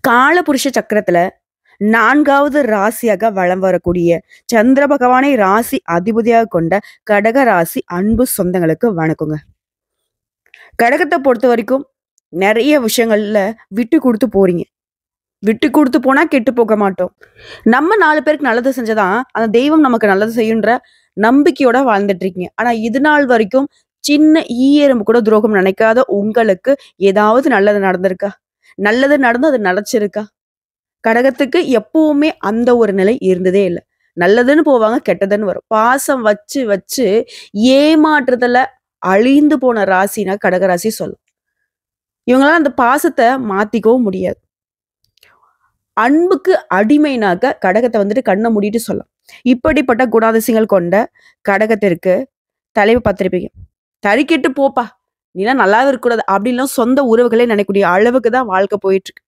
காலபுருஷ சக்கரத்துல 4வது ராசியாக வலம் வரக்கூடிய சந்திர பகவானை ராசி அதிபதியாக கொண்ட கடக ராசி அன்பு சொந்தங்களுக்கு வணக்கங்க. கடகத்தை பொறுத்த வரைக்கும் நிறைய விஷயங்கள்ல விட்டு கொடுத்து போறீங்க. விட்டு கொடுத்து போனா கெட்டு போக மாட்டோம். நம்ம 4 பேருக்கு நல்லது செஞ்சதான் அந்த தெய்வம் நமக்கு நல்லது செய்யுன்ற நம்பிக்கையோட வாழ்ந்துட்டு இருக்கீங்க. ஆனா இது நாள் வரைக்கும் சின்ன ஈயெறும்பு கூட துரோகம் நினைக்காத உங்களுக்கு ஏதாவது நல்லது நடந்திருக்கா? நல்லது நடந்து அது நடச்சிருக்கா? கடகத்துக்கு எப்பவுமே அந்த ஒரு நிலை இருந்ததே இல்ல. நல்லதுன்னு போவாங்க, கெட்டதுன்னு வரும். பாசம் வச்சு வச்சு ஏமாற்றுதல அழிந்து போன ராசினா கடக ராசி சொல்லும். இவங்களால அந்த பாசத்தை மாத்திக்கவும் முடியாது. அன்புக்கு அடிமைனாக்க கடகத்தை வந்துட்டு கண்ணை மூடிட்டு சொல்லலாம். இப்படிப்பட்ட குணாதிசயங்கள் கொண்ட கடகத்திற்கு தலைவு பார்த்திருப்பீங்க. தறிக்கிட்டு போப்பா, நீலாம் நல்லாவே இருக்கக்கூடாது அப்படின்லாம் சொந்த உறவுகளே நினைக்கக்கூடிய அளவுக்கு தான் வாழ்க்கை போயிட்டு இருக்கு.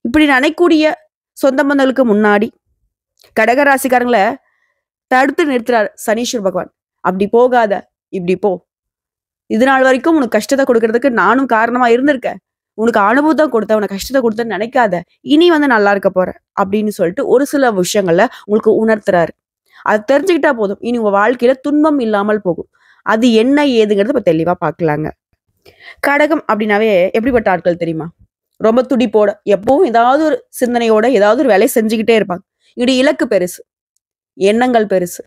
இப்படி நினைக்கக்கூடிய சொந்த பந்தங்களுக்கு முன்னாடி கடகராசிக்காரங்களை தடுத்து நிறுத்துறாரு சனீஸ்வர பகவான். அப்படி போகாத, இப்படி போ. இது நாள் வரைக்கும் உனக்கு கஷ்டத்தை கொடுக்கறதுக்கு நானும் காரணமா இருந்திருக்கேன். உனக்கு அனுபவத்தை கொடுத்த, உனக்கு கஷ்டத்தை கொடுத்தன்னு நினைக்காத. இனி வந்து நல்லா இருக்க போற அப்படின்னு சொல்லிட்டு ஒரு சில விஷயங்கள்ல உங்களுக்கு உணர்த்துறாரு. அது தெரிஞ்சுக்கிட்டா போதும், இனி உங்க வாழ்க்கையில துன்பம் இல்லாமல் போகும். அது என்ன ஏதுங்கிறது இப்ப தெளிவா பார்க்கலாங்க. கடகம் அப்படின்னாவே எப்படிப்பட்ட ஆட்கள் தெரியுமா? ரொம்ப துடிப்போட, எப்பவும் ஏதாவது ஒரு சிந்தனையோட ஏதாவது ஒரு வேலையை செஞ்சுக்கிட்டே இருப்பாங்க. இவருடைய இலக்கு பெருசு, எண்ணங்கள் பெருசு.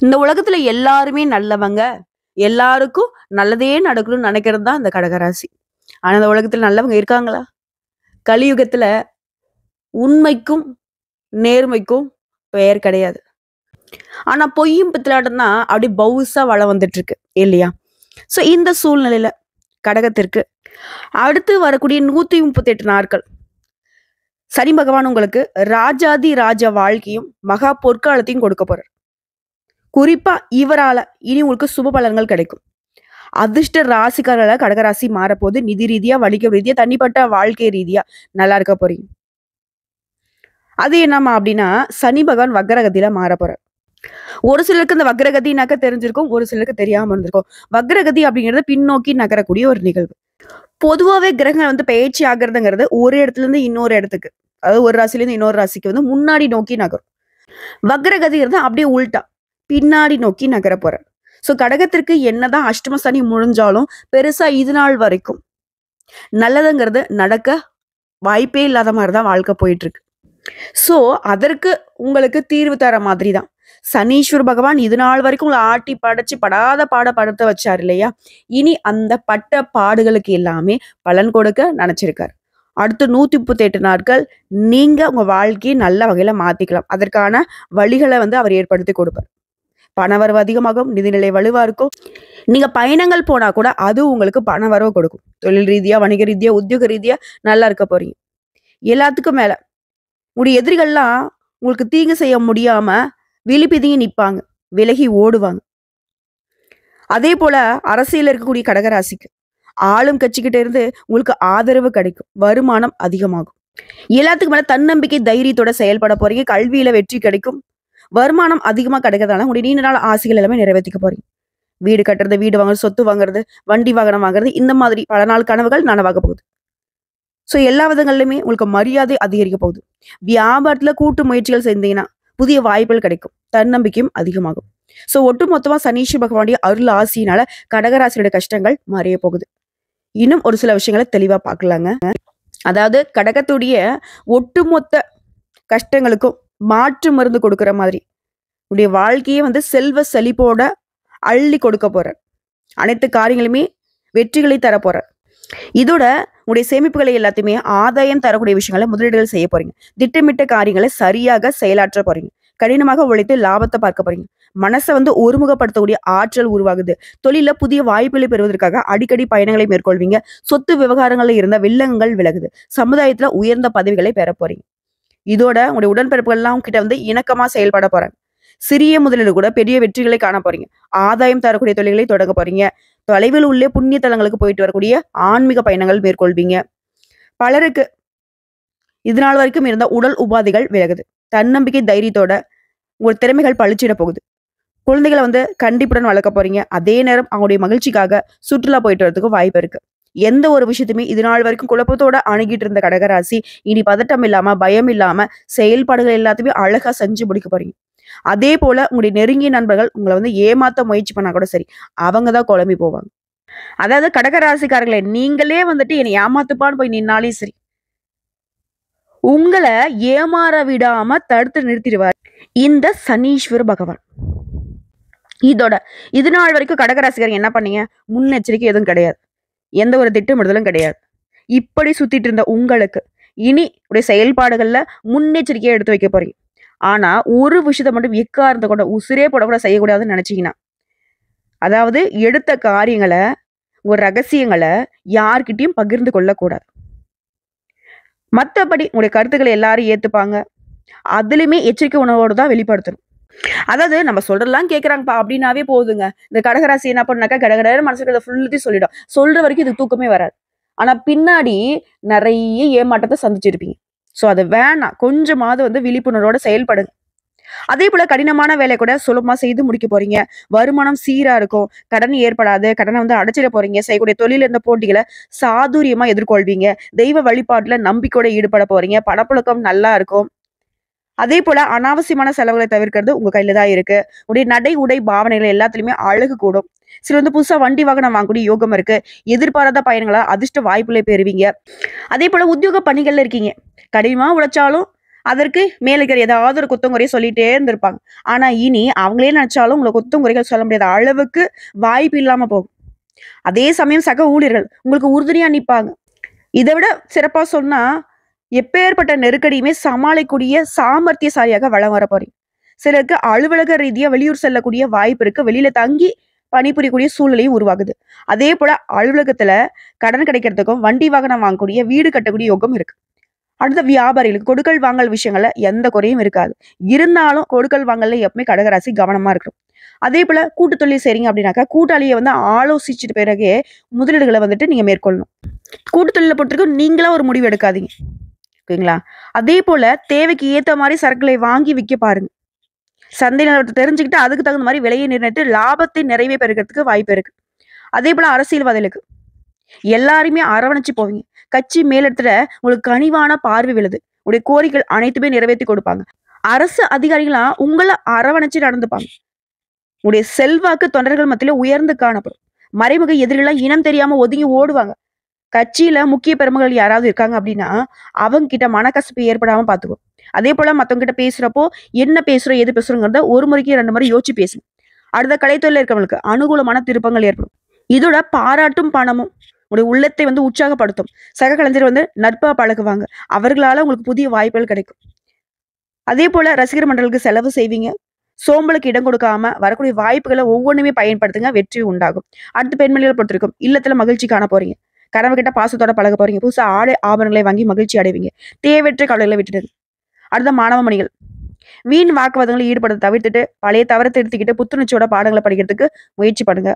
இந்த உலகத்துல எல்லாருமே நல்லவங்க, எல்லாருக்கும் நல்லதே நடக்கணும்னு நினைக்கிறது தான் இந்த கடகராசி. ஆனா இந்த உலகத்துல நல்லவங்க இருக்காங்களா? கலியுகத்துல உண்மைக்கும் நேர்மைக்கும் பெயர் கிடையாது. ஆனா பொய்யும் பித்தலாட்டம் தான் அப்படி பவுசா வளம் வந்துட்டு இருக்கு இல்லையா? சோ இந்த சூழ்நிலையில கடகத்திற்கு அடுத்து வரக்கூடிய 138 நாட்கள் சனி பகவான் உங்களுக்கு ராஜாதி ராஜ வாழ்க்கையும் மகா பொற்காலத்தையும் கொடுக்க போறார். குறிப்பா இவரால இனி உங்களுக்கு சுப பலன்கள் கிடைக்கும். அதிர்ஷ்ட ராசிக்காரர்கள கடகராசி மாறப்போது நிதி ரீதியா, வணிக ரீதியா, தனிப்பட்ட வாழ்க்கை ரீதியா நல்லா இருக்க போறீங்க. அது என்னமா அப்படின்னா சனி பகவான் வக்ரகதியில மாற போறார். ஒரு சிலருக்கு இந்த வக்ரகதினாக்க தெரிஞ்சிருக்கும், ஒரு சிலருக்கு தெரியாம இருந்திருக்கும். வக்ரகதி அப்படிங்கிறது பின்னோக்கி நகரக்கூடிய ஒரு நிகழ்வு. பொதுவாவே கிரகங்கள் வந்து பயிற்சி ஆகிறதுங்கிறது ஒரு இடத்துல இருந்து இன்னொரு இடத்துக்கு, அதாவது ஒரு ராசில இருந்து இன்னொரு ராசிக்கு வந்து முன்னாடி நோக்கி நகரும். வக்ரகதிங்கிறது அப்படியே உள்டா பின்னாடி நோக்கி நகர போற. சோ கடகத்திற்கு என்னதான் அஷ்டம சனி முடிஞ்சாலும் பெருசா இது நாள் வரைக்கும் நல்லதுங்கிறது நடக்க வாய்ப்பே இல்லாத மாதிரிதான் வாழ்க்கை போயிட்டு இருக்கு. சோ அதற்கு உங்களுக்கு தீர்வு தர மாதிரி தான் சனீஸ்வர பகவான் இது நாள் வரைக்கும் உங்களை ஆட்டி படைச்சு படாத படுத்த வச்சார் இல்லையா? இனி அந்த பட்ட பாடுகளுக்கு எல்லாமே பலன் கொடுக்க நினைச்சிருக்காரு. அடுத்து 138 நாட்கள் நீங்க உங்க வாழ்க்கையை நல்ல வகையில மாத்திக்கலாம். அதற்கான வழிகளை வந்து அவர் ஏற்படுத்தி கொடுப்பார். பணவரவு அதிகமாகும், நிதிநிலை வலுவா இருக்கும். நீங்க பயணங்கள் போனா கூட அது உங்களுக்கு பணவரவு கொடுக்கும். தொழில் ரீதியா, வணிக ரீதியா, உத்தியோக ரீதியா நல்லா இருக்க போறீங்க. எல்லாத்துக்கும் மேல உங்களுடைய எதிரிகள்லாம் உங்களுக்கு தீங்கு செய்ய முடியாம விழிப்பிதுங்கி நிற்பாங்க, விலகி ஓடுவாங்க. அதே போல அரசியல் இருக்கக்கூடிய கடகராசிக்கு ஆளும் கட்சிக்கிட்ட இருந்து உங்களுக்கு ஆதரவு கிடைக்கும், வருமானம் அதிகமாகும். எல்லாத்துக்கும் மேல தன்னம்பிக்கை தைரியத்தோட செயல்பட போறீங்க. கல்வியில வெற்றி கிடைக்கும், வருமானம் அதிகமா கிடைக்கிறதால உங்களுடைய நீண்ட நாள் ஆசைகள் எல்லாமே நிறைவேற்றிக்க போறீங்க. வீடு கட்டுறது, வீடு வாங்குறது, சொத்து வாங்குறது, வண்டி வாகனம் வாங்குறது, இந்த மாதிரி பல நாள் கனவுகள் நனவாக போகுது. ஸோ எல்லா விதங்கள்லையுமே உங்களுக்கு மரியாதை அதிகரிக்க போகுது. வியாபாரத்துல கூட்டு முயற்சிகள் செஞ்சீங்கன்னா புதிய வாய்ப்புகள் கிடைக்கும், தன்னம்பிக்கையும் அதிகமாகும். ஸோ ஒட்டுமொத்தமா சனீஸ்வர பகவானுடைய அருள் ஆசியினால கடகராசியோட கஷ்டங்கள் மறைய போகுது. இன்னும் ஒரு சில விஷயங்களை தெளிவா பார்க்கலாங்க. அதாவது கடகத்துடைய ஒட்டுமொத்த கஷ்டங்களுக்கும் மாற்று மருந்து கொடுக்குற மாதிரி உடைய வாழ்க்கையே வந்து செல்வ செழிப்போட அள்ளி கொடுக்க போற, அனைத்து காரியங்களுமே வெற்றிகளை தர போற. இதோட உடைய சேமிப்புகளை எல்லாத்தையுமே ஆதாயம் தரக்கூடிய விஷயங்களை முதலீடுகள் செய்ய போறீங்க. திட்டமிட்ட காரியங்களை சரியாக செயலாற்ற போறீங்க. கடினமாக உழைத்து லாபத்தை பார்க்க போறீங்க. மனசை வந்து ஒருமுகப்படுத்தக்கூடிய ஆற்றல் உருவாகுது. தொழில புதிய வாய்ப்புகளை பெறுவதற்காக அடிக்கடி பயணங்களை மேற்கொள்வீங்க. சொத்து விவகாரங்கள்ல இருந்த வில்லங்கள் விலகுது. சமுதாயத்துல உயர்ந்த பதவிகளை பெற போறீங்க. இதோட உங்களுடைய உடன்பிறப்புகள்லாம் கிட்ட வந்து இணக்கமா செயல்பட போறாங்க. சிறிய முதலீடு கூட பெரிய வெற்றிகளை காண போறீங்க. ஆதாயம் தரக்கூடிய தொழில்களை தொடங்க போறீங்க. தொலைவில் உள்ளே புண்ணிய தலங்களுக்கு போயிட்டு வரக்கூடிய ஆன்மீக பயணங்கள் மேற்கொள்வீங்க. பலருக்கு இது நாள் வரைக்கும் இருந்த உடல் உபாதைகள் விலகுது. தன்னம்பிக்கை தைரியத்தோட உங்கள் திறமைகள் பளிச்சிட போகுது. குழந்தைகளை வந்து கண்டிப்புடன் வளர்க்க போறீங்க. அதே நேரம் அவங்களுடைய மகிழ்ச்சிக்காக சுற்றுலா போயிட்டு வரதுக்கு வாய்ப்பு இருக்கு. எந்த ஒரு விஷயத்தையுமே இது நாள் வரைக்கும் குழப்பத்தோட அணுகிட்டு இருந்த கடகராசி இனி பதட்டம் இல்லாம, பயம் இல்லாம செயல்பாடுகள் எல்லாத்தையுமே அழகா செஞ்சு முடிக்க போறீங்க. அதே போல உங்களுடைய நெருங்கிய நண்பர்கள் உங்கள வந்து ஏமாத்த முயற்சி பண்ணா கூட சரி, அவங்க தான் குழம்பி போவாங்க. அதாவது கடகராசிக்காரர்களே, நீங்களே வந்துட்டு என்னை ஏமாத்துப்பான்னு போய் நின்னாலும் சரி, உங்கள ஏமாற விடாம தடுத்து நிறுத்திடுவார் இந்த சனீஸ்வர பகவான். இதோட இது நாள் வரைக்கும் கடகராசிக்காரங்க என்ன பண்ணீங்க? முன்னெச்சரிக்கை எதுவும் கிடையாது. எந்த ஒரு திட்டமிடுதலும் கிடையாது. இப்படி சுத்திட்டு இருந்த உங்களுக்கு, இனி உடைய செயல்பாடுகள்ல முன்னெச்சரிக்கையா எடுத்து வைக்க போறீங்க. ஆனா, ஒரு விஷயத்த மட்டும் எக்காரணத்த கொண்டு உசிரே போடக்கூட செய்யக்கூடாதுன்னு நினைச்சீங்கன்னா, அதாவது எடுத்த காரியங்கள, ஒரு ரகசியங்கள யார்கிட்டயும் பகிர்ந்து கொள்ளக்கூடாது. மத்தபடி உங்களுடைய கருத்துக்கள எல்லாரும் ஏத்துப்பாங்க. அதிலுமே எச்சரிக்கை உணர்வோட தான் வெளிப்படுத்தணும். அதாவது நம்ம சொல்றதெல்லாம் கேட்கறாங்கப்பா அப்படின்னாவே போதுங்க. இந்த கடகராசி என்ன பண்ணாக்கா கடகடன்னு மனசுக்குள்ள ஃபுல்லுத்தையும் சொல்லிடும். சொல்ற வரைக்கும் இதுக்கு தூக்கமே வராது. ஆனா பின்னாடி நெறைய ஏமாற்றத்த சந்திச்சிருப்பீங்க. சோ அது வேணாம். கொஞ்சமாவது வந்து விழிப்புணர்வோட செயல்படுங்க. அதேபோல கடினமான வேலைய கூட சுலபமா செய்து முடிக்க போறீங்க. வருமானம் சீரா இருக்கும். கடன் ஏற்படாது. கடன வந்து அடைச்சிட போறீங்க. செய்யக்கூடிய தொழில்ல இருந்த போட்டிகள சாதுரியமா எதிர்கொள்வீங்க. தெய்வ வழிபாட்டுல நம்பிக்கையோட ஈடுபட போறீங்க. பணப்புழக்கம் நல்லா இருக்கும். அதேபோல அனாவசியமான செலவுகள தவிர்க்கிறது உங்க கையில தான் இருக்கு. உடைய நடை, உடை, பாவனைகள் எல்லாத்துலயுமே அழகு கூடும். சிலர் வந்து புதுசா வண்டி வாகனம் வாங்கக்கூடிய யோகம் இருக்கு. எதிர்பாராத பயணங்களா அதிர்ஷ்ட வாய்ப்புகளை பெறுவீங்க. அதேபோல உத்தியோக பணிகள்ல இருக்கீங்க. கடினமா உழைச்சாலும் அதற்கு மேல இருக்கிற ஏதாவது ஒரு குத்தம் குறைய சொல்லிட்டே இருந்திருப்பாங்க. ஆனா இனி அவங்களே நினைச்சாலும் உங்கள குத்தம் குறைகள் சொல்ல முடியாத அளவுக்கு வாய்ப்பு இல்லாம போகும். அதே சமயம் சக ஊழியர்கள் உங்களுக்கு உறுதுணையா நிப்பாங்க. இத விட சிறப்பா சொன்னா, எப்பேற்பட்ட நெருக்கடியுமே சமாளிக்கக்கூடிய சாமர்த்தியசாலியாக வலம் வர போறீங்க. சிலருக்கு அலுவலக ரீதியா வெளியூர் செல்லக்கூடிய வாய்ப்பு இருக்கு. வெளியில தங்கி பணிபுரியக்கூடிய சூழ்நிலையும் உருவாகுது. அதே போல அலுவலகத்துல கடன் கிடைக்கிறதுக்கும், வண்டி வாகனம் வாங்கக்கூடிய, வீடு கட்டக்கூடிய யோகம் இருக்கு. அடுத்த வியாபாரிகளுக்கு கொடுக்கல் வாங்கல் விஷயங்கள்ல எந்த குறையும் இருக்காது. இருந்தாலும் கொடுக்கல் வாங்கல்ல எப்பவுமே கடகராசி கவனமா இருக்கணும். அதே போல கூட்டு தொழில் செய்றீங்க அப்படின்னாக்கா, கூட்டாளிய வந்து ஆலோசிச்சுட்டு பிறகே முதலீடுகள வந்துட்டு நீங்க மேற்கொள்ளணும். கூட்டு தொழில பொறுத்தவரைக்கும் நீங்களா ஒரு முடிவு எடுக்காதீங்க. ஓகேங்களா? அதே போல தேவைக்கு ஏத்த மாரி சரக்குகளை வாங்கி விக்க பாருங்க. சந்தை நிலவரத்த தெரிஞ்சுக்கிட்டு அதுக்கு தகுந்த மாரி விலையை நிர்ணயித்து லாபத்தை நிறைவே பெருக்கிறதுக்கு வாய்ப்பு இருக்கு. அதே போல அரசியல்வாதிகளுக்கு எல்லாரையுமே அரவணைச்சு போவீங்க. கட்சி மேலிடத்துல உங்களுக்கு கனிவான பார்வை விழுது. உங்களுடைய கோரிக்கைகள் அனைத்துமே நிறைவேத்தி கொடுப்பாங்க. அரசு அதிகாரிகளா உங்கள அரவணைச்சு நடந்துப்பாங்க. உங்களுடைய செல்வாக்கு தொண்டர்கள் மத்தியில உயர்ந்து காணப்படும். மறைமுக எதிரிகளா இனம் தெரியாம ஒதுங்கி ஓடுவாங்க. கட்சியில முக்கிய பெருமகள் யாராவது இருக்காங்க அப்படின்னா, அவங்க கிட்ட மனக்கசப்பு ஏற்படாம பார்த்துக்கோ. அதே போல மத்தவங்க கிட்ட பேசுறப்போ, என்ன பேசுறோம், எது பேசுறோங்கிறத ஒரு முறைக்கு 2 முறை யோசிச்சு பேசுங்க. அடுத்த கலைத்துறையில இருக்கிறவங்களுக்கு அனுகூலமான திருப்பங்கள் ஏற்படும். இதோட பாராட்டும் பணமும் உங்களுடைய உள்ளத்தை வந்து உற்சாகப்படுத்தும். சக கலைஞர் வந்து நட்பா பழகுவாங்க. அவர்களால உங்களுக்கு புதிய வாய்ப்புகள் கிடைக்கும். அதே போல ரசிகர் மன்றலுக்கு செலவு செய்வீங்க. சோம்பலுக்கு இடம் கொடுக்காம வரக்கூடிய வாய்ப்புகள ஒவ்வொன்னுமே பயன்படுத்துங்க. வெற்றி உண்டாகும். அடுத்து பெண்மணிகளை பொறுத்திருக்கும். இல்லத்துல மகிழ்ச்சி காண போறீங்க. கணவர்கிட்ட பாசத்தோட பழக போறீங்க. புதுசா ஆடை ஆபரணங்களை வாங்கி மகிழ்ச்சி அடைவீங்க. தேவையற்ற கவலைகளை விட்டுடுங்க. அடுத்த மாணவ மணிகள். வீண் வாக்குவாதங்களில் ஈடுபடுறத தவிர்த்துட்டு, பழைய தவற திருத்திக்கிட்டு புத்துணர்ச்சியோட பாடங்கள படிக்கிறதுக்கு முயற்சி பண்ணுங்க.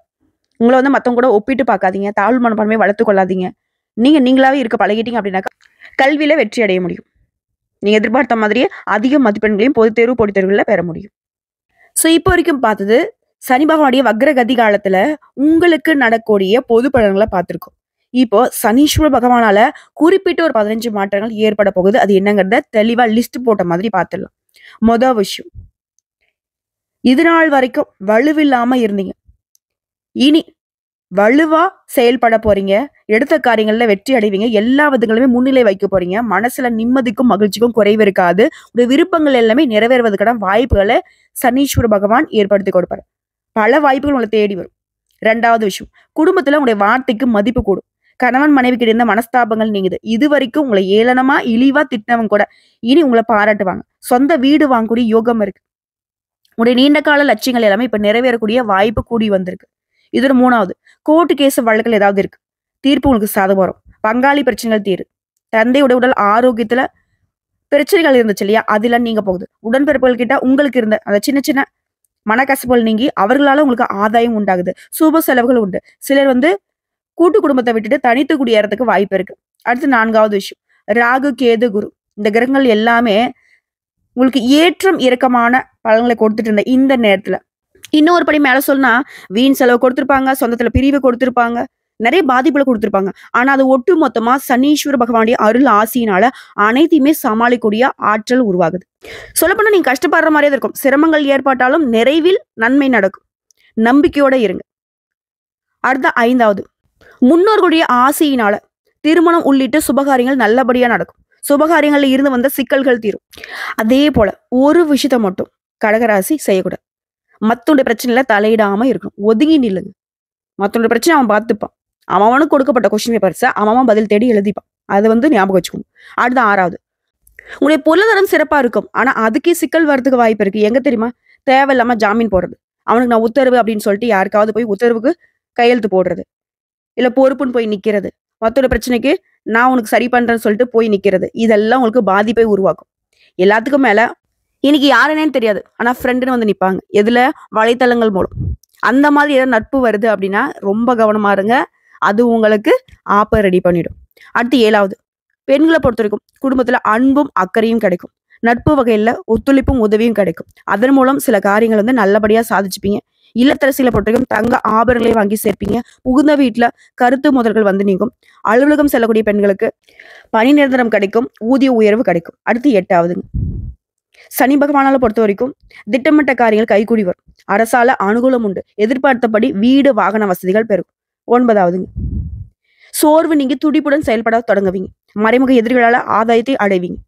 உங்கள வந்து மத்தவங்க கூட ஒப்பிட்டு பார்க்காதீங்க. தாழ்வு மனப்பான்மையை வளர்த்துக் கொள்ளாதீங்க. நீங்க நீங்களாவே இருக்க பழகிட்டீங்க அப்படின்னாக்கா, கல்வியில வெற்றி அடைய முடியும். நீங்க எதிர்பார்த்த மாதிரியே அதிக மதிப்பெண்களையும் பொதுத் தேர்வு, போட்டித் தேர்வுகள்ல பெற முடியும். சோ இப்போ வரைக்கும் பார்த்தது, சனி பகவானுடைய வக்ரகதி காலத்துல உங்களுக்கு நடக்கக்கூடிய பொது பலன்கள பார்த்திருக்கோம். இப்போ சனீஸ்வர பகவானால குறிப்பிட்ட ஒரு 15 மாற்றங்கள் ஏற்பட போகுது. அது என்னங்கிறத தெளிவா லிஸ்ட் போட்ட மாதிரி பார்த்துடலாம். மொத விஷயம். இது நாள் வரைக்கும் வலுவில்லாம இருந்தீங்க. இனி வலுவா செயல்பட போறீங்க. எடுத்த காரியங்கள்ல வெற்றி அடைவீங்க. எல்லா விதங்களுமே முன்னிலை வைக்க போறீங்க. மனசுல நிம்மதிக்கும், மகிழ்ச்சிக்கும் குறைவு இருக்காது. உங்களுடைய விருப்பங்கள் எல்லாமே நிறைவேறுவதற்கான வாய்ப்புகள சனீஸ்வர பகவான் ஏற்படுத்தி கொடுப்பாரு. பல வாய்ப்புகள் உங்கள தேடி வரும். 2வது விஷயம். குடும்பத்துல உங்களுடைய வார்த்தைக்கு மதிப்பு கூடும். கணவன் மனைவிக்கு இருந்த மனஸ்தாபங்கள் நீங்குது. இதுவரைக்கும் உங்கள ஏளனமா, இழிவா திட்டினவங்க கூட இனி உங்கள பாராட்டுவாங்க. சொந்த வீடு வாங்கக்கூடிய யோகம் இருக்கு. உங்களுடைய நீண்ட கால லட்சியங்கள் எல்லாமே இப்ப நிறைவேறக்கூடிய வாய்ப்பு கூடி வந்திருக்கு. இதோட 3வது. கோர்ட்டு கேஸ் வழக்குகள் ஏதாவது இருக்கு. தீர்ப்பு உங்களுக்கு சாதகம் வரும். பங்காளி பிரச்சனைகள் தீரும். தந்தையோட உடல் ஆரோக்கியத்துல பிரச்சனைகள் இருந்துச்சு இல்லையா? அதெல்லாம் நீங்க போகுது. உடன்பிறப்புகள் கிட்ட உங்களுக்கு இருந்த அந்த சின்ன சின்ன மனக்கசப்புகள் நீங்கி அவர்களால உங்களுக்கு ஆதாயம் உண்டாகுது. சுப செலவுகள் உண்டு. சிலர் வந்து கூட்டு குடும்பத்தை விட்டுட்டு தனித்து குடியேறதுக்கு வாய்ப்பு இருக்கு. அடுத்து 4வது விஷயம். ராகு, கேது, குரு இந்த கிரகங்கள் எல்லாமே உங்களுக்கு ஏற்றம் இறக்கமான பலன்களை கொடுத்துட்டு இருந்த இந்த நேரத்துல இன்னொரு படி மேல சொன்னா வீண் செலவு கொடுத்திருப்பாங்க. சொந்தத்துல பிரிவு கொடுத்திருப்பாங்க. நிறைய பாதிப்புல கொடுத்துருப்பாங்க. ஆனா அது ஒட்டு மொத்தமா சனீஸ்வர பகவானுடைய அருள் ஆசியினால அனைத்தையுமே சமாளிக்கூடிய ஆற்றல் உருவாகுது. சொல்லப்போனா நீங்க கஷ்டப்படுற மாதிரியே தான் இருக்கும். சிரமங்கள் ஏற்பட்டாலும் நிறைவில் நன்மை நடக்கும். நம்பிக்கையோட இருங்க. அடுத்த 5வது, முன்னோர்களுடைய ஆசையினால திருமணம் உள்ளிட்ட சுபகாரியங்கள் நல்லபடியா நடக்கும். சுபகாரியங்கள்ல இருந்து வந்த சிக்கல்கள் தீரும். அதே போல ஒரு விஷயத்த மட்டும் கடகராசி செய்யக்கூடாது. மத்தவனுடைய பிரச்சனையில தலையிடாம இருக்கணும். ஒதுங்கி நில்லுங்க. மத்தவனுடைய பிரச்சனை அவன் பார்த்துப்பான். அவனுக்கு கொடுக்கப்பட்ட கொஸ்டின் பேப்பர்ஸ அவன் பதில் தேடி எழுதிப்பான். அதை ஞாபகம் வச்சுக்கணும். அடுத்த 6வது, உங்களுடைய பொருளாதாரம் சிறப்பா இருக்கும். ஆனா அதுக்கே சிக்கல் வரதுக்கு வாய்ப்பு இருக்கு. எங்க தெரியுமா? தேவையில்லாம ஜாமீன் போடுறது. அவனுக்கு நான் உத்தரவு அப்படின்னு சொல்லிட்டு யாருக்காவது போய் உத்தரவுக்கு கையெழுத்து போடுறது. இல்ல பொறுப்புன்னு போய் நிக்கிறது. மத்தோட பிரச்சனைக்கு நான் உனக்கு சரி பண்றேன்னு சொல்லிட்டு போய் நிக்கிறது. இதெல்லாம் உங்களுக்கு பாதிப்பை உருவாக்கும். எல்லாத்துக்கும் மேல இன்னைக்கு யாருன்னே தெரியாது. ஆனா ஃப்ரெண்டுன்னு வந்து நிப்பாங்க. எதுல? வலைத்தளங்கள் மூலம். அந்த மாதிரி ஏதாவது நட்பு வருது அப்படின்னா ரொம்ப கவனமா இருங்க. அது உங்களுக்கு ஆப்ப ரெடி பண்ணிடும். அடுத்து 7வது, பெண்களை பொறுத்த வரைக்கும் குடும்பத்துல அன்பும் அக்கறையும் கிடைக்கும். நட்பு வகையில ஒத்துழைப்பும் உதவியும் கிடைக்கும். அதன் மூலம் சில காரியங்கள் நல்லபடியா சாதிச்சுப்பீங்க. இல்லத்தரசிகளை பொறுத்த வரைக்கும் தங்க ஆபரணங்களை வாங்கி சேர்ப்பீங்க. புகுந்த வீட்டுல கருத்து முதல்கள் நீங்கும். அலுவலகம் செல்லக்கூடிய பெண்களுக்கு பணி நிரந்தரம் கிடைக்கும். ஊதிய உயர்வு கிடைக்கும். அடுத்து 8வதுங்க, சனி பகவானால பொறுத்த வரைக்கும் திட்டமிட்ட காரியங்கள் கைகூடி வரும். அரசால அனுகூலம் உண்டு. எதிர்பார்த்தபடி வீடு வாகன வசதிகள் பெறும். 9வதுங்க, சோர்வு நீங்க துடிப்புடன் செயல்பட தொடங்குவீங்க. மறைமுக எதிரிகளால ஆதாயத்தை அடைவீங்க.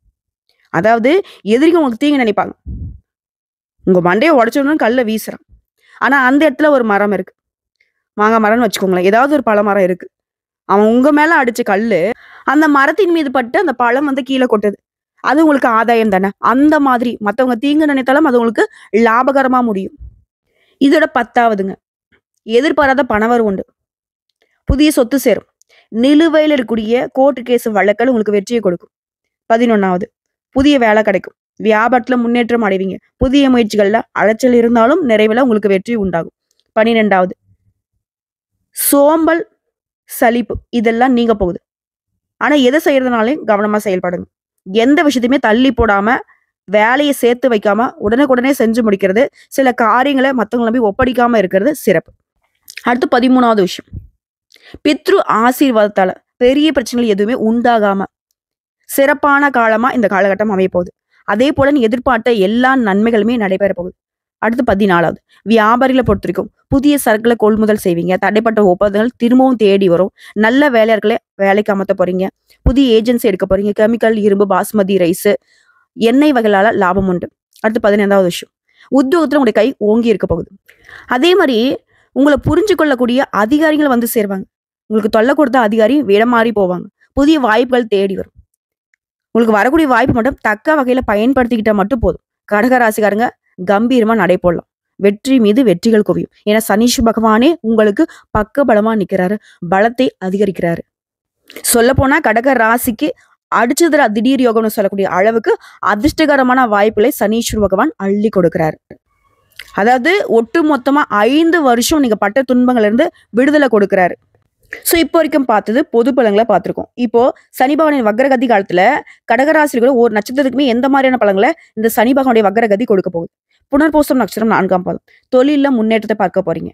அதாவது எதிரிகள் உங்களுக்கு தீங்கு நினைப்பாங்க. உங்க மண்டையை உடைச்சோன்னு கல்ல வீசுறான். ஆனா அந்த இடத்துல ஒரு மரம் இருக்கு. மாங்காய் மரம்னு வச்சுக்கோங்களேன். ஏதாவது ஒரு பழ மரம் இருக்கு. அவன் உங்க மேல அடிச்ச கல்லு அந்த மரத்தின் மீது பட்டு அந்த பழம் கீழே கொட்டுது. அது உங்களுக்கு ஆதாயம் தானே. அந்த மாதிரி மத்தவங்க தீங்கு நினைத்தாலும் அது உங்களுக்கு லாபகரமா முடியும். இதோட 10வதுங்க, எதிர்பாராத பணவரவு உண்டு. புதிய சொத்து சேரும். நிலுவையில் இருக்கக்கூடிய கோர்ட்டு கேஸ் வழக்கல் உங்களுக்கு வெற்றியை கொடுக்கும். 11வது, புதிய வேலை கிடைக்கும். வியாபாரத்துல முன்னேற்றம் அடைவீங்க. புதிய முயற்சிகள்ல அலைச்சல் இருந்தாலும் நிறைவுல உங்களுக்கு வெற்றி உண்டாகும். 12வது, சோம்பல், சலிப்பு இதெல்லாம் நீங்க போகுது. ஆனா எதை செய்யறதுனாலும் கவனமா செயல்படுங்க. எந்த விஷயத்தையுமே தள்ளி போடாம வேலையை சேர்த்து வைக்காம உடனுக்குடனே செஞ்சு முடிக்கிறது, சில காரியங்களை மற்றவங்களை நம்பி ஒப்படைக்காம இருக்கிறது சிறப்பு. அடுத்து 13வது விஷயம், பித்ரு ஆசீர்வாதத்தால பெரிய பிரச்சனைகள் எதுவுமே உண்டாகாம சிறப்பான காலமா இந்த காலகட்டம் அமைய போகுது. அதே போல நீ எதிர்பார்த்த எல்லா நன்மைகளுமே நடைபெற போகுது. அடுத்து 14வது, வியாபாரிகளை பொறுத்த வரைக்கும் புதிய சரக்குகளை கொள்முதல் செய்வீங்க. தடைப்பட்ட ஒப்பந்தங்கள் திரும்பவும் தேடி வரும். நல்ல வேலையாட்களை வேலைக்கு அமர்த்த போறீங்க. புதிய ஏஜென்சி எடுக்க போறீங்க. கெமிக்கல், இரும்பு, பாஸ்மதி ரைஸ், எண்ணெய் வகைகளால லாபம் உண்டு. அடுத்து 15வது விஷயம், உத்தியோகத்துல உங்களுடைய கை ஓங்கி இருக்க போகுது. அதே மாதிரி உங்களை புரிஞ்சு கொள்ளக்கூடிய அதிகாரிகள் சேருவாங்க. உங்களுக்கு தொல்லை கொடுத்த அதிகாரி விட மாறி போவாங்க. புதிய வாய்ப்புகள் தேடி வரும். உங்களுக்கு வரக்கூடிய வாய்ப்பு மட்டும் தக்க வகையில பயன்படுத்திக்கிட்டா மட்டும் போதும். கடகராசிக்காரங்க கம்பீரமா நடை போடலாம். வெற்றி மீது வெற்றிகள் குவியும். ஏன்னா சனீஸ்வர பகவானே உங்களுக்கு பக்க பலமா நிக்கிறாரு. பலத்தை அதிகரிக்கிறாரு. சொல்ல போனா கடக ராசிக்கு அடிச்சதுல திடீர் யோகம்னு சொல்லக்கூடிய அளவுக்கு அதிர்ஷ்டகரமான வாய்ப்புகளை சனீஸ்வர பகவான் அள்ளி கொடுக்கிறாரு. அதாவது ஒட்டு மொத்தமா 5 வருஷம் நீங்க பட்ட துன்பங்கள்ல இருந்து விடுதலை கொடுக்கிறாரு. சோ இப்போ வரைக்கும் பார்த்தது பொது பலன்களை பார்த்திருக்கோம். இப்போ சனி பகவானின் வக்ரகதி காலத்துல கடகராசிகள் ஒரு நட்சத்திரத்துக்குமே எந்த மாதிரியான பலன்களை இந்த சனி பகவானுடைய வக்ரகதி கொடுக்க போகுது. புனர்பூசம் நட்சத்திரம் 4ஆம் பாதம். தொழில முன்னேற்றத்தை பார்க்க போறீங்க.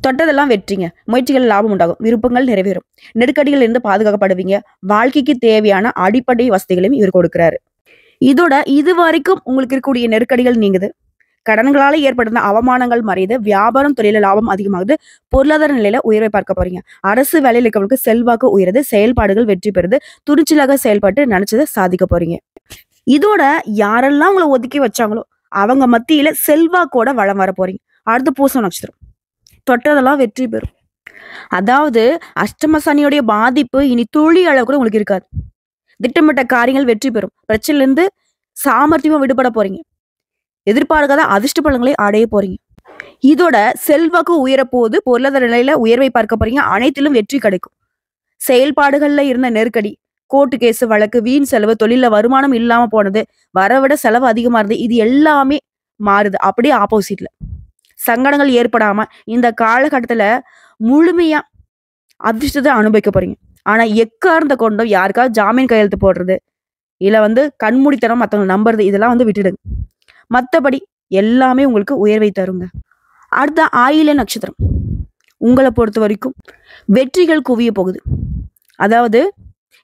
தொட்டதெல்லாம் வெற்றிங்க. முயற்சிகள் லாபம் உண்டாகும். விருப்பங்கள் நிறைவேறும். நெருக்கடிகள் இருந்து பாதுகாக்கப்படுவீங்க. வாழ்க்கைக்கு தேவையான அடிப்படை வசதிகளையும் இவர் கொடுக்கிறாரு. இதோட இது வரைக்கும் உங்களுக்கு இருக்கக்கூடிய நெருக்கடிகள் நீங்குது. கடன்களால ஏற்படுத்த அவமானங்கள் மறையுது. வியாபாரம், தொழில லாபம் அதிகமாகுது. பொருளாதார நிலையில உயர்வை பார்க்க போறீங்க. அரசு வேலையில் இருக்கவங்களுக்கு செல்வாக்கு உயருது. செயல்பாடுகள் வெற்றி பெறுது. துணிச்சலாக செயல்பட்டு நினைச்சதை சாதிக்க போறீங்க. இதோட யாரெல்லாம் உங்களை ஒதுக்கி வச்சாங்களோ அவங்க மத்தியில செல்வாக்கோட வளம் வர போறீங்க. அடுத்து பூசம் நட்சத்திரம். தொட்டதெல்லாம் வெற்றி பெறும். அதாவது அஷ்டம சனியோடைய பாதிப்பு இனி துளி அளவு கூட உங்களுக்கு இருக்காது. திட்டமிட்ட காரியங்கள் வெற்றி பெறும். பிரச்சனைல இருந்து சாமர்த்தியமா விடுபட போறீங்க. எதிர்பார்க்காத அதிர்ஷ்ட பலன்களை அடைய போறீங்க. இதோட செல்வாக்கு உயரப்போது. பொருளாதார நிலையில உயர்வை பார்க்க போறீங்க. அனைத்திலும் வெற்றி கிடைக்கும். செயல்பாடுகள்ல இருந்த நெருக்கடி, கோர்ட்டு கேஸ் வழக்கு, வீண் செலவு, தொழில வருமானம் இல்லாம போனது, வரவிட செலவு அதிகமா இருந்தது, இது எல்லாமே மாறுது. அப்படியே ஆப்போசிட்ல சங்கடங்கள் ஏற்படாம இந்த காலகட்டத்துல முழுமையா அதிர்ஷ்டத்தை அனுபவிக்க போறீங்க. ஆனா எக்காரணத்தை கொண்டும் யாருக்காவது ஜாமீன் கையெழுத்து போடுறது, இல்ல கண்மூடித்தனம் மத்தவங்க நம்புறது, இதெல்லாம் விட்டுடுங்க. மத்தபடி எல்லாமே உங்களுக்கு உயர்வை தருங்க. அடுத்த ஆயில்ய நட்சத்திரம். உங்களை பொறுத்த வரைக்கும் வெற்றிகள் குவிய போகுது. அதாவது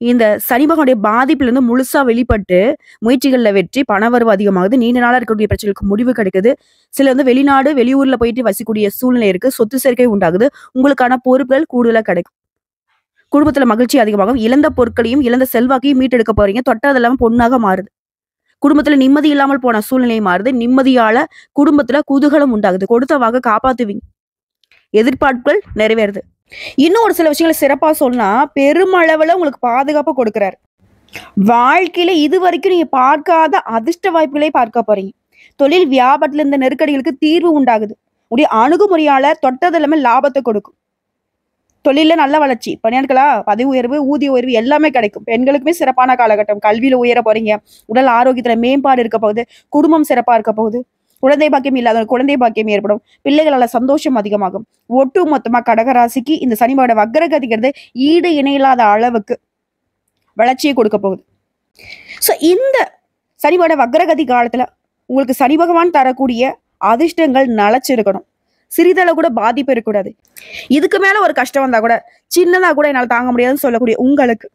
இந்த சனி பகவானுடைய பாதிப்புலேருந்து முழுசா வெளிப்பட்டு முயற்சிகளில் வெற்றி, பணவரவு அதிகமாகுது, நீண்ட நாளாக இருக்கக்கூடிய பிரச்சனைகளுக்கு முடிவு கிடைக்குது. சில வெளிநாடு வெளியூர்ல போயிட்டு வசிக்கூடிய சூழ்நிலை இருக்கு, சொத்து சேர்க்கை உண்டாகுது, உங்களுக்கான பொறுப்புகள் கூடுதலாக கிடைக்கும். குடும்பத்துல மகிழ்ச்சி அதிகமாகும், இழந்த பொருட்களையும் இழந்த செல்வாக்கையும் மீட்டெடுக்க போறீங்க, தொட்டதெல்லாம் பொண்ணாக மாறுது. குடும்பத்துல நிம்மதி இல்லாமல் போன சூழ்நிலை மாறுது, நிம்மதியால குடும்பத்துல குதூகலம் உண்டாகுது, கொடுத்த வாக்க காப்பாத்துவீங்க, எதிர்பார்ப்புகள் நிறைவேறுது. இன்னும் ஒரு சில விஷயங்களை சிறப்பா சொன்னா, பெருமளவுல உங்களுக்கு பாதுகாப்பு கொடுக்கிறாரு. வாழ்க்கையில இது வரைக்கும் நீங்க பார்க்காத அதிர்ஷ்ட வாய்ப்புகளை பார்க்க போறீங்க. தொழில் வியாபாரத்துல இந்த நெருக்கடிகளுக்கு தீர்வு உண்டாகுது. உடைய அணுகுமுறையால தொட்டதெல்லாமே லாபத்தை கொடுக்கும். தொழில நல்ல வளர்ச்சி, பணியாட்களா பதவி உயர்வு, ஊதிய உயர்வு எல்லாமே கிடைக்கும். பெண்களுக்குமே சிறப்பான காலகட்டம். கல்வியில உயர போறீங்க, உடல் ஆரோக்கியத்துல மேம்பாடு இருக்க போகுது, குடும்பம் சிறப்பா இருக்க போகுது, குழந்தை பாக்கியம் இல்லாத குழந்தை பாக்கியம் ஏற்படும், பிள்ளைகளால சந்தோஷம் அதிகமாகும். ஒட்டு மொத்தமா கடகராசிக்கு இந்த சனியோட வக்ரகதிங்கிறது ஈடு இணையில்லாத அளவுக்கு வளர்ச்சியை கொடுக்க போகுது. ஸோ இந்த சனியோட வக்ரகதி காலத்துல உங்களுக்கு சனி பகவான் தரக்கூடிய அதிர்ஷ்டங்கள் நிலைச்சிருக்கணும். சிறிதளவு கூட பாதிப்பு இருக்கக்கூடாது. இதுக்கு மேல ஒரு கஷ்டம் வந்தா கூட, சின்னதா கூட என்னால் தாங்க முடியாதுன்னு சொல்லக்கூடிய உங்களுக்கு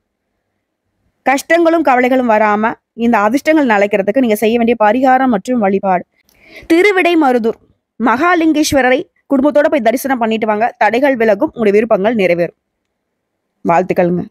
கஷ்டங்களும் கவலைகளும் வராம இந்த அதிர்ஷ்டங்கள் நிலைக்கிறதுக்கு நீங்க செய்ய வேண்டிய பரிகாரம் மற்றும் வழிபாடு, திருவிடைமருதூர் மகாலிங்கேஸ்வரரை குடும்பத்தோட போய் தரிசனம் பண்ணிட்டு வாங்க. தடைகள் விலகும், உங்களுடைய விருப்பங்கள் நிறைவேறும். வாழ்த்துக்கள்ங்க.